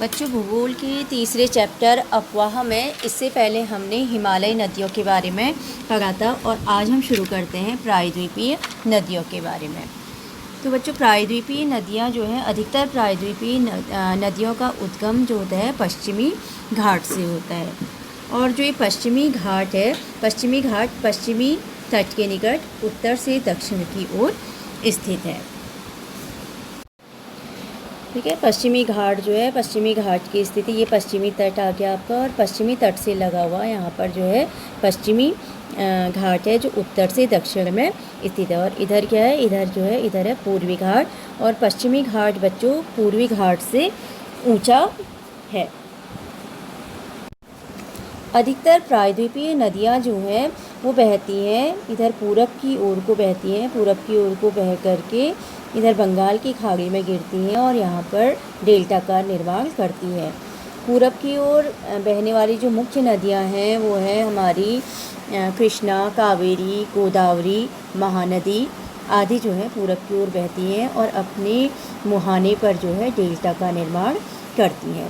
बच्चों, भूगोल के तीसरे चैप्टर अफवाह में इससे पहले हमने हिमालयी नदियों के बारे में पढ़ा था और आज हम शुरू करते हैं प्रायद्वीपीय नदियों के बारे में। तो बच्चों, प्रायद्वीपीय नदियाँ जो हैं, अधिकतर प्रायद्वीपीय नदियों का उद्गम जो होता है पश्चिमी घाट से होता है। और जो ये पश्चिमी घाट है, पश्चिमी घाट पश्चिमी तट के निकट उत्तर से दक्षिण की ओर स्थित है। ठीक है, पश्चिमी घाट जो है, पश्चिमी घाट की स्थिति, ये पश्चिमी तट आ गया आपका, और पश्चिमी तट से लगा हुआ यहाँ पर जो है पश्चिमी घाट है जो उत्तर से दक्षिण में स्थित है। और इधर क्या है, इधर है पूर्वी घाट। और पश्चिमी घाट बच्चों पूर्वी घाट से ऊंचा है। अधिकतर प्रायद्वीपीय नदियाँ जो हैं वो बहती हैं इधर पूरब की ओर को बहती हैं, पूरब की ओर को बह करके इधर बंगाल की खाड़ी में गिरती हैं और यहाँ पर डेल्टा का निर्माण करती हैं। पूरब की ओर बहने वाली जो मुख्य नदियाँ हैं वो है हमारी कृष्णा, कावेरी, गोदावरी, महानदी आदि जो है पूरब की ओर बहती हैं और अपने मुहाने पर जो है डेल्टा का निर्माण करती हैं।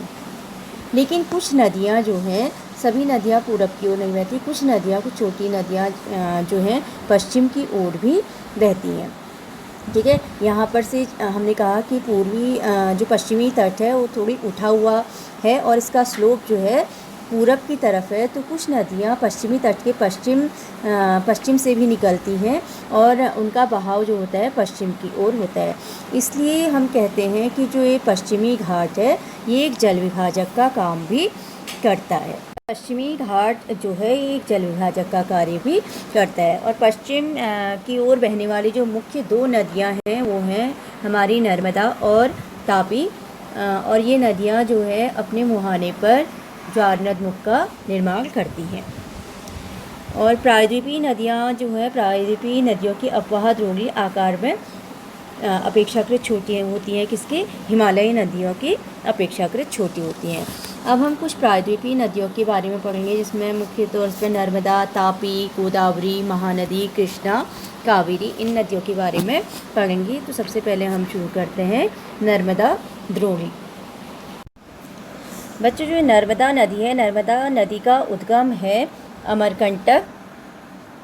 लेकिन कुछ नदियाँ जो हैं, सभी नदियाँ पूरब की ओर नहीं बहती, कुछ नदियाँ, कुछ छोटी नदियाँ जो हैं पश्चिम की ओर भी बहती हैं। ठीक है, यहाँ पर से हमने कहा कि पूर्वी जो पश्चिमी तट है वो थोड़ी उठा हुआ है और इसका स्लोप जो है पूरब की तरफ है। तो कुछ नदियाँ पश्चिमी तट के पश्चिम से भी निकलती हैं और उनका बहाव जो होता है पश्चिम की ओर होता है। इसलिए हम कहते हैं कि जो ये पश्चिमी घाट है ये एक जल विभाजक का काम भी करता है। पश्चिमी घाट जो है ये एक जल विभाजक का कार्य भी करता है। और पश्चिम की ओर बहने वाली जो मुख्य दो नदियां हैं वो हैं हमारी नर्मदा और तापी। और ये नदियां जो है अपने मुहाने पर ज्वारनदमुख का निर्माण करती हैं। और प्रायद्वीपीय नदियां जो है, प्रायद्वीपीय नदियों की अपवाह द्रोणी आकार में अपेक्षाकृत छोटी होती हैं, किसके, हिमालयी नदियों की अपेक्षाकृत छोटी होती हैं। अब हम कुछ प्रायद्वीपीय नदियों के बारे में पढ़ेंगे जिसमें मुख्य तौर पर नर्मदा, तापी, गोदावरी, महानदी, कृष्णा, कावेरी, इन नदियों के बारे में पढ़ेंगे। तो सबसे पहले हम शुरू करते हैं नर्मदा द्रोणी। बच्चों, जो नर्मदा नदी है, नर्मदा नदी का उद्गम है अमरकंटक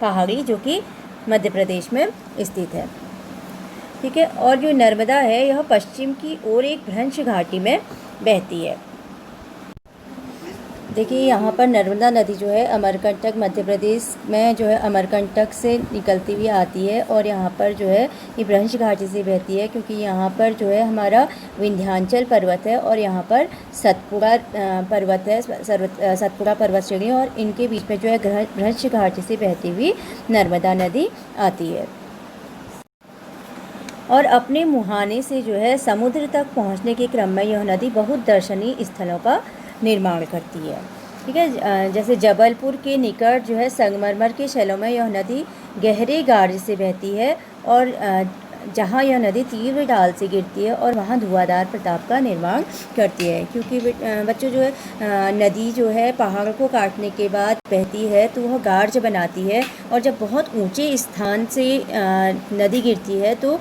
पहाड़ी जो कि मध्य प्रदेश में स्थित है। ठीक है, और जो नर्मदा है यह पश्चिम की ओर एक भ्रंश घाटी में बहती है। देखिए, यहाँ पर नर्मदा नदी जो है अमरकंटक मध्य प्रदेश में जो है अमरकंटक से निकलती हुई आती है और यहाँ पर जो है ये भ्रंश घाटी से बहती है, क्योंकि यहाँ पर जो है हमारा विंध्याचल पर्वत है और यहाँ पर सतपुड़ा पर्वत है, सतपुड़ा पर्वत श्रेणी, और इनके बीच में जो है भ्रंश घाटी से बहती हुई नर्मदा नदी आती है। और अपने मुहाने से जो है समुद्र तक पहुँचने के क्रम में यह नदी बहुत दर्शनीय स्थलों का निर्माण करती है। ठीक है, जैसे जबलपुर के निकट जो है संगमरमर के शैलों में यह नदी गहरे गार्ज से बहती है और जहाँ यह नदी तीव्र ढाल से गिरती है और वहाँ धुआंधार प्रताप का निर्माण करती है। क्योंकि बच्चों जो है नदी जो है पहाड़ को काटने के बाद बहती है तो वह गार्ज बनाती है, और जब बहुत ऊंचे स्थान से नदी गिरती है तो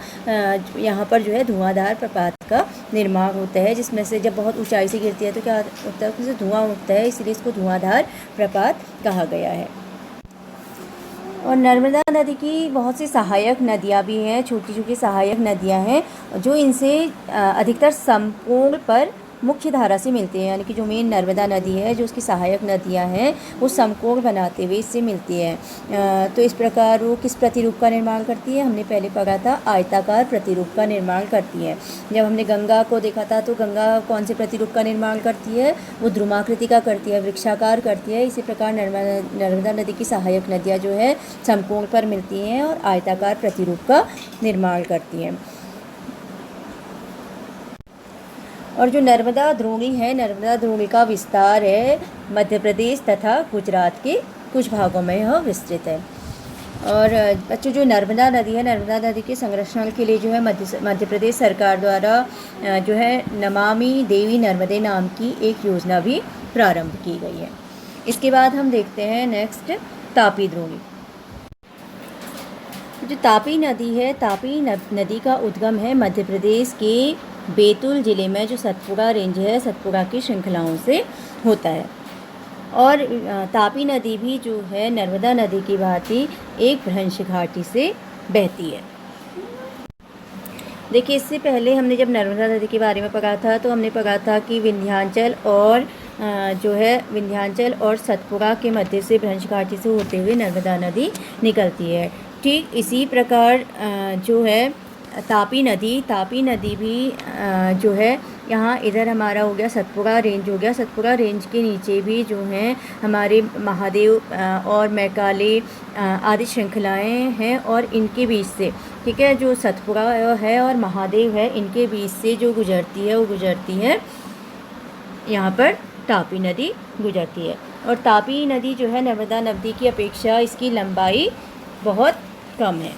यहाँ पर जो है धुआंधार प्रपात का निर्माण होता है, जिसमें से जब बहुत ऊंचाई से गिरती है तो क्या होता है, उससे धुआं उठता है, इसलिए इसको धुआंधार प्रपात कहा गया है। और नर्मदा नदी की बहुत सी सहायक नदियाँ भी हैं, छोटी छोटी सहायक नदियाँ हैं जो इनसे अधिकतर संपूर्ण पर मुख्य धारा से मिलती हैं। यानी कि जो मेन नर्मदा नदी है, जो उसकी सहायक नदियाँ हैं वो समकोण बनाते हुए इससे मिलती है। तो इस प्रकार वो किस प्रतिरूप का निर्माण करती है, हमने पहले पढ़ा था, आयताकार प्रतिरूप का निर्माण करती है। जब हमने गंगा को देखा था तो गंगा कौन से प्रतिरूप का निर्माण करती है, वो ध्रुमाकृति का करती है, वृक्षाकार करती है। इसी प्रकार नर्मदा नदी की सहायक नदियाँ जो है समकोण पर मिलती हैं और आयताकार प्रतिरूप का निर्माण करती हैं। और जो नर्मदा द्रोणी है, नर्मदा द्रोणी का विस्तार है मध्य प्रदेश तथा गुजरात के कुछ भागों में यह विस्तृत है। और बच्चों, जो नर्मदा नदी है, नर्मदा नदी के संरक्षण के लिए जो है मध्य प्रदेश सरकार द्वारा जो है नमामि देवी नर्मदे नाम की एक योजना भी प्रारंभ की गई है। इसके बाद हम देखते हैं नेक्स्ट तापी द्रोणी। जो तापी नदी है, तापी नदी का उद्गम है मध्य प्रदेश के बैतूल ज़िले में जो सतपुड़ा रेंज है, सतपुड़ा की श्रृंखलाओं से होता है। और तापी नदी भी जो है नर्मदा नदी की भांति एक भ्रंश घाटी से बहती है। देखिए, इससे पहले हमने जब नर्मदा नदी के बारे में पढ़ा था तो हमने पढ़ा था कि विंध्याचल और विंध्याचल और सतपुड़ा के मध्य से भ्रंश घाटी से होते हुए नर्मदा नदी निकलती है। ठीक इसी प्रकार जो है तापी नदी भी जो है यहाँ इधर हमारा हो गया सतपुड़ा रेंज हो गया। सतपुड़ा रेंज के नीचे भी जो हैं हमारे महादेव और मैकाले आदि श्रृंखलाएँ हैं, और इनके बीच से, ठीक है, जो सतपुड़ा है और महादेव है, इनके बीच से जो गुजरती है वो गुजरती है यहाँ पर तापी नदी गुजरती है। और तापी नदी जो है नर्मदा नदी की अपेक्षा इसकी लंबाई बहुत कम है।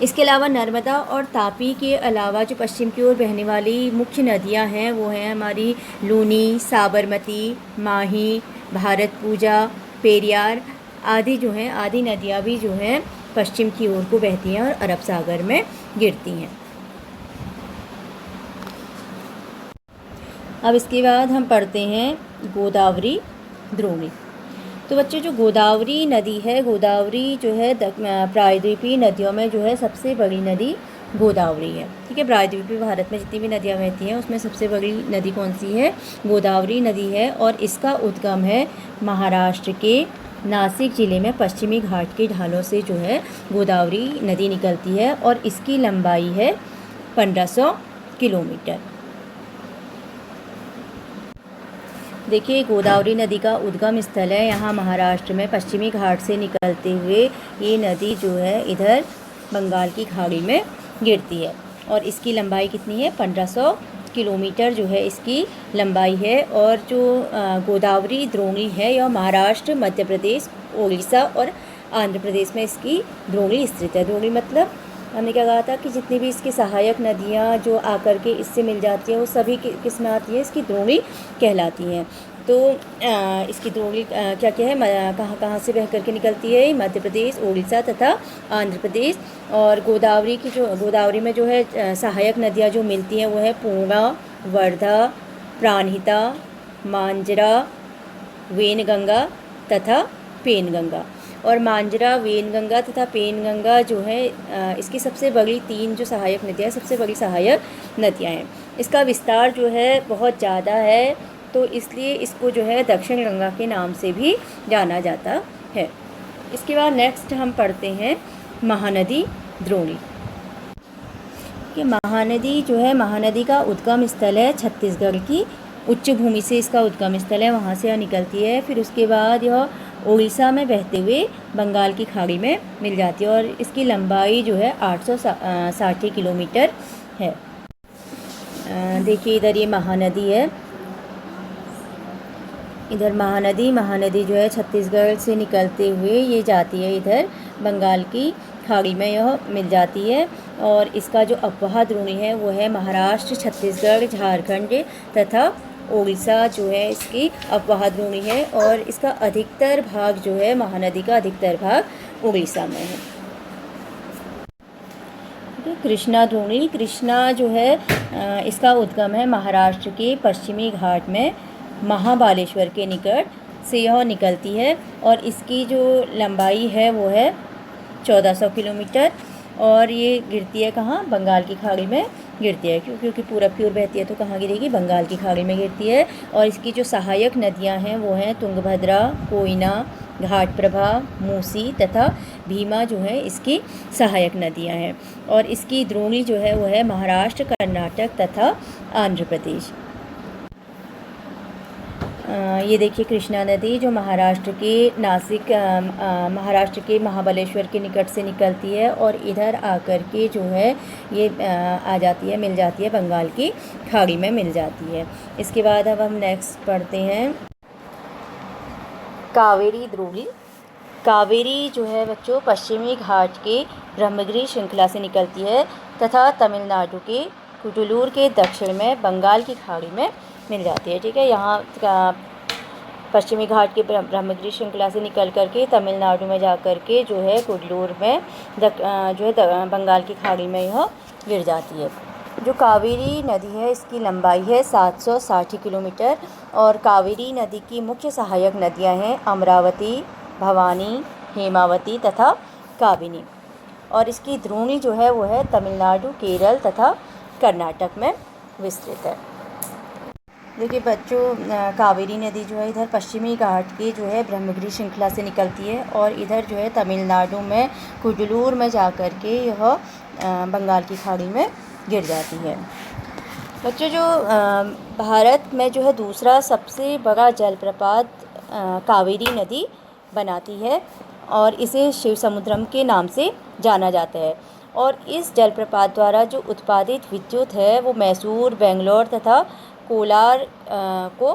इसके अलावा नर्मदा और तापी के अलावा जो पश्चिम की ओर बहने वाली मुख्य नदियां हैं वो हैं हमारी लूनी, साबरमती, माही, भारत पूजा, पेरियार आदि जो हैं, आदि नदियां भी जो हैं पश्चिम की ओर को बहती हैं और अरब सागर में गिरती हैं। अब इसके बाद हम पढ़ते हैं गोदावरी, द्रोणी। तो बच्चों, जो गोदावरी नदी है, गोदावरी जो है प्रायद्वीपीय नदियों में जो है सबसे बड़ी नदी गोदावरी है। ठीक है, प्रायद्वीपीय भारत में जितनी भी नदियाँ बहती हैं उसमें सबसे बड़ी नदी कौन सी है? गोदावरी नदी है। और इसका उद्गम है महाराष्ट्र के नासिक ज़िले में पश्चिमी घाट के ढालों से जो है गोदावरी नदी निकलती है, और इसकी लंबाई है 1500 किलोमीटर। देखिए, गोदावरी नदी का उद्गम स्थल है यहाँ महाराष्ट्र में पश्चिमी घाट से निकलते हुए ये नदी जो है इधर बंगाल की खाड़ी में गिरती है, और इसकी लंबाई कितनी है? 1500 किलोमीटर जो है इसकी लंबाई है। और जो गोदावरी द्रोणी है यह महाराष्ट्र, मध्य प्रदेश, उड़ीसा और आंध्र प्रदेश में इसकी द्रोणी स्थित है। द्रोणी मतलब हमने क्या कहा था कि जितनी भी इसकी सहायक नदियाँ जो आकर के इससे मिल जाती हैं वो सभी किस में आती हैं? इसकी द्रोणी कहलाती हैं। तो इसकी द्रोणी क्या क्या है, कहाँ कहाँ से बह करके निकलती है? मध्य प्रदेश, उड़ीसा तथा आंध्र प्रदेश। और गोदावरी में जो है सहायक नदियाँ जो मिलती हैं वो है पूर्णा, वर्धा, प्राणहिता, मांजरा, वेनगंगा तथा पेनगंगा। और मांजरा, वेनगंगा तथा पेनगंगा जो है इसकी सबसे बड़ी तीन जो सहायक नदियाँ, सबसे बड़ी सहायक नदियाँ हैं। इसका विस्तार जो है बहुत ज़्यादा है, तो इसलिए इसको जो है दक्षिण गंगा के नाम से भी जाना जाता है। इसके बाद नेक्स्ट हम पढ़ते हैं महानदी, द्रोणी। कि महानदी जो है, महानदी का उद्गम स्थल है छत्तीसगढ़ की उच्च भूमि से, इसका उद्गम स्थल है, वहाँ से यह निकलती है। फिर उसके बाद यह उड़ीसा में बहते हुए बंगाल की खाड़ी में मिल जाती है, और इसकी लंबाई जो है 860 किलोमीटर है। देखिए, इधर ये महानदी है, इधर महानदी जो है छत्तीसगढ़ से निकलते हुए ये जाती है इधर बंगाल की खाड़ी में, यह मिल जाती है। और इसका जो अपवाह द्रोणी है वो है महाराष्ट्र, छत्तीसगढ़, झारखंड तथा उड़ीसा जो है इसकी अपवाह द्रोणी है। और इसका अधिकतर भाग जो है, महानदी का अधिकतर भाग उड़ीसा में है। कृष्णा द्रोणी, कृष्णा जो है इसका उद्गम है महाराष्ट्र के पश्चिमी घाट में महाबालेश्वर के निकट से यह निकलती है, और इसकी जो लंबाई है वो है 1400 किलोमीटर। और ये गिरती है कहाँ? बंगाल की खाड़ी में गिरती है, क्योंकि पूरब की ओर बहती है तो कहाँ गिरेगी? बंगाल की खाड़ी में गिरती है। और इसकी जो सहायक नदियाँ हैं वो हैं तुंगभद्रा, कोयना, घाटप्रभा, मूसी तथा भीमा जो है इसकी सहायक नदियाँ हैं। और इसकी द्रोणी जो है वो है महाराष्ट्र, कर्नाटक तथा आंध्र प्रदेश। ये देखिए कृष्णा नदी जो महाराष्ट्र के महाबलेश्वर के निकट से निकलती है, और इधर आकर के जो है ये आ जाती है, मिल जाती है बंगाल की खाड़ी में मिल जाती है। इसके बाद अब हम नेक्स्ट पढ़ते हैं कावेरी, द्रोणी। कावेरी जो है बच्चों पश्चिमी घाट के ब्रह्मगिरी श्रृंखला से निकलती है तथा तमिलनाडु के कुडुलूर के दक्षिण में बंगाल की खाड़ी में मिल जाती है। ठीक है, यहाँ पश्चिमी घाट के ब्रह्मगिरी श्रृंखला से निकल करके तमिलनाडु में जा कर के जो है कुडलूर में जो है बंगाल की खाड़ी में यह गिर जाती है। जो कावेरी नदी है इसकी लंबाई है 760 किलोमीटर और कावेरी नदी की मुख्य सहायक नदियां हैं अमरावती, भवानी, हेमावती तथा काबिनी। और इसकी द्रोणी जो है वो है तमिलनाडु, केरल तथा कर्नाटक में विस्तृत है। देखिए बच्चों, कावेरी नदी जो है इधर पश्चिमी घाट के जो है ब्रह्मगिरी श्रृंखला से निकलती है और इधर जो है तमिलनाडु में कुडलूर में जा कर के यह बंगाल की खाड़ी में गिर जाती है। बच्चों, जो भारत में जो है दूसरा सबसे बड़ा जलप्रपात कावेरी नदी बनाती है और इसे शिव समुद्रम के नाम से जाना जाता है। और इस जलप्रपात द्वारा जो उत्पादित विद्युत है वो मैसूर, बेंगलोर तथा कोलार को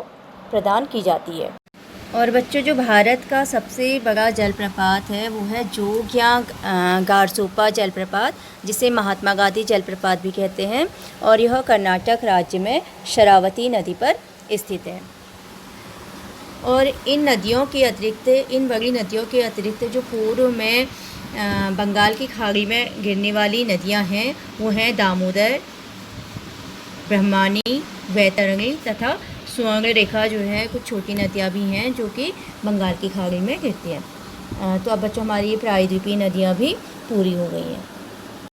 प्रदान की जाती है। और बच्चों, जो भारत का सबसे बड़ा जलप्रपात है वो है जोग्या गारसोपा जलप्रपात, जिसे महात्मा गांधी जलप्रपात भी कहते हैं और यह कर्नाटक राज्य में शरावती नदी पर स्थित है। और इन नदियों के अतिरिक्त, इन बड़ी नदियों के अतिरिक्त जो पूर्व में बंगाल की खाड़ी में गिरने वाली नदियां हैं वो हैं दामोदर, ब्रह्मणी, वैतरणी तथा स्वर्णरेखा। जो है कुछ छोटी नदियां भी हैं जो कि बंगाल की खाड़ी में गिरती हैं। तो अब बच्चों, हमारी ये प्रायद्वीपीय नदियां भी पूरी हो गई हैं।